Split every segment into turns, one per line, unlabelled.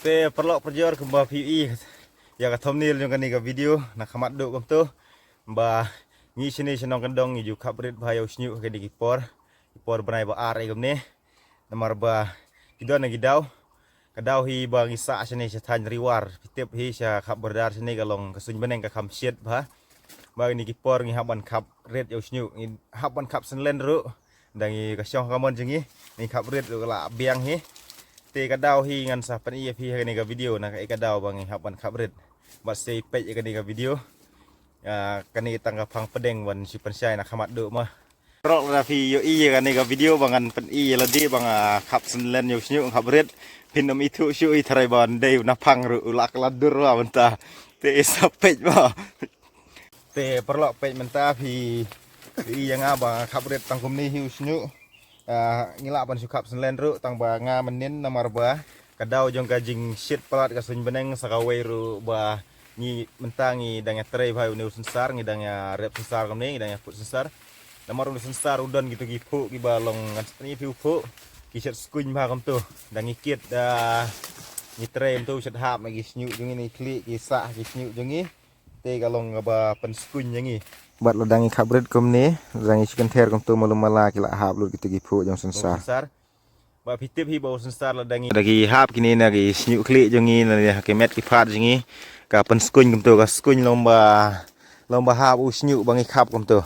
Te perlu perjor ke mbak PE ya ka thumbnail yung kani ka video nakamat do kom to ba ngi sini senong kendong ngi ju kaprit bayo snyu ke di kipor banai ba ar kom ne namar ba kidon ngi daw kadaw hi ba ngi sa sini sa tan riwar pitip hi sa kap berdar sini kalong kasun beneng ka kam shit ba ni kipor ngi haban kap red yo snyu ngi haban kap senlen ru dangi ka syong kamon jengi ni kap red ru la biang hi te kadaw hi ngan sa pan iya pi kani ka video na ka kadaw bang haban kabret ba sei pej kani ka video kani tangga phang pedeng wan si pensai na khamat do mah rok la fi yo iya kani ka video bangan pan iya ladi bang khap senlen yo snyu kabret pinom itu syu i trai ban dei na phang ru ulak ladur wa benta te sa pej ba te perlok pej menta fi iya nga bang kabret tangkum ni hiu snyu ngilak pan sukap senlen ru tang ba nga menin namar ba kadaw jong kajing shit pelat kasun beneng sakawe ru ba ngi mentangi dangya trei bhai uni sensar ngi dangya rep sensar kamne ngi dangya put sensar namar uni sensar udon gitu gipu gi balong ngan ni piu pu ki shet skuin ba kam tu dangi kit ngi trei tu shet hap lagi snyu jong ni klik ki sa ki snyu jong ni te galong ba pen skuin jong ni bat lodangi kabret komne rangi chicken ter kom to malum mala kila hap lu gitu gipu jong sensar ba pitip hi bau sensar lodangi lagi hap kini lagi snyu klik jong ni na kemet ki phat jong ni ka pen skuin kom to ka skuin lomba hap u snyu bangi khap kom to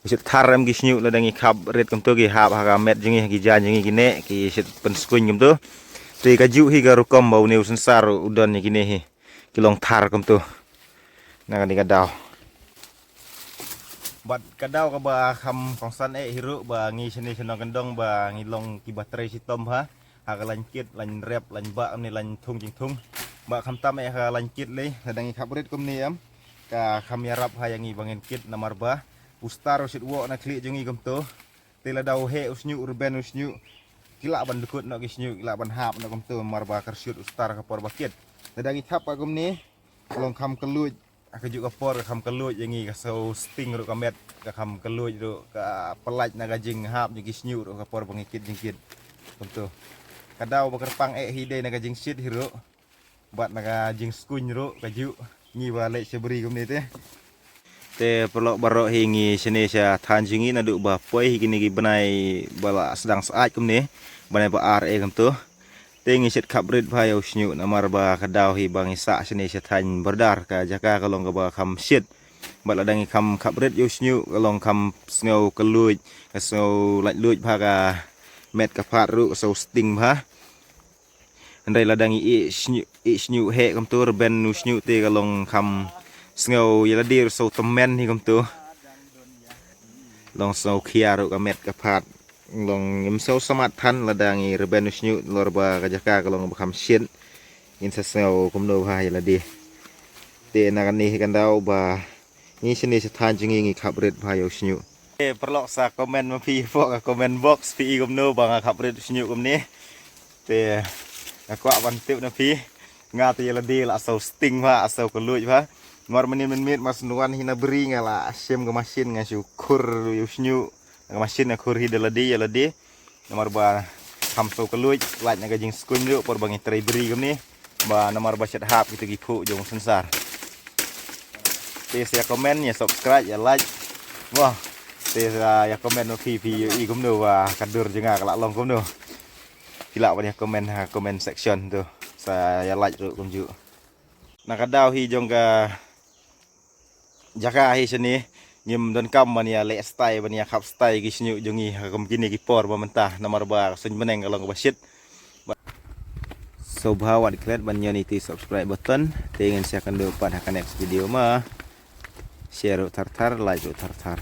sit tharem gi snyu lodangi khap red kom to gi hap ha met jong ni gi jan jong ni kine ki sit pen skuin kom to te ka ju hi ga rukom bau neu sensar udon ni kine hi kilong thar kom to na kan daw bat kadaw ka ba kham kongsan hiru ba ngi sini senong kendong ba ngilong ki baterai sitom ha ka lankit lan rep lan ba ni lan thung jing thung ba kham tam ka lankit le dangi khabrit kum ni am ka kham yarap ha yangi bangin kit namar ba ustar sit wo na klik jengi kum to tela daw he usnyu urban usnyu kila ban dukut no kisnyu kila ban hap no kum to mar ba karsyut ustar ka por bakit dangi thap kum ni long kham keluj aku juga por kam keluj yangi ka so sting ru kamet ka kam keluj ru ka pelaj na gajing hap nyigi snyu ru ka por bangikit jingkit tentu kadaw bakerpang hide na gajing shit hiru bat na gajing skuny ru kaju ngi balik seberi kum ni te perlo baro hingi sini sa thanjingi na du ba poi hini gi benai bala sedang saat kum ni benai ba ar kum tu tengi sit kabrit bhayo snyu namar ba kadaw hi bang isa sini setan berdar ka jaka kalong ka ba kham shit bala dangi kham kabrit yo snyu kalong kham sngo keluj ka so laj luj bha ka met ka phat ru so sting bha andai la dangi i snyu he kam tur ben nu snyu te kalong kham sngo yala dir so temen hi kam tu long so khia ru ka met ka phat long imso samat than ladangi reben snyu lor ba kajaka kalong bakam shin in sasau kumno ha yala di te na kan ni kan daw ba ni sini sethan jingi ngi khabret ba yo snyu perlo sa komen ma pi fo ka comment box pi kumno ba khabret snyu kum ni te kwa ban tip na pi nga te yala di la so sting ba so keluj ba mar menin mit mas nuan hina beri ngala asyem ke masin nga syukur yo snyu mesin na khur hidala di nomor ba kham so keluj laj na gajing skuin ru por bangi trai beri kum ni ba nomor ba chat hap gitu gipu jong sensar te ya komen ya subscribe ya like wah te ya komen no pi i kum no wa kadur jenga kala long kum no kila ba ya komen section tu saya ya like ru kum ju na kadaw hi jong ka jaka hi sini nyem don kam mania le style mania khap style gi snyu jongi kam kini gi por ba mentah nomor ba sun beneng kalong ba shit so bawa diklat bannya ni ti subscribe button tengen saya akan dapat next video ma share tar like tar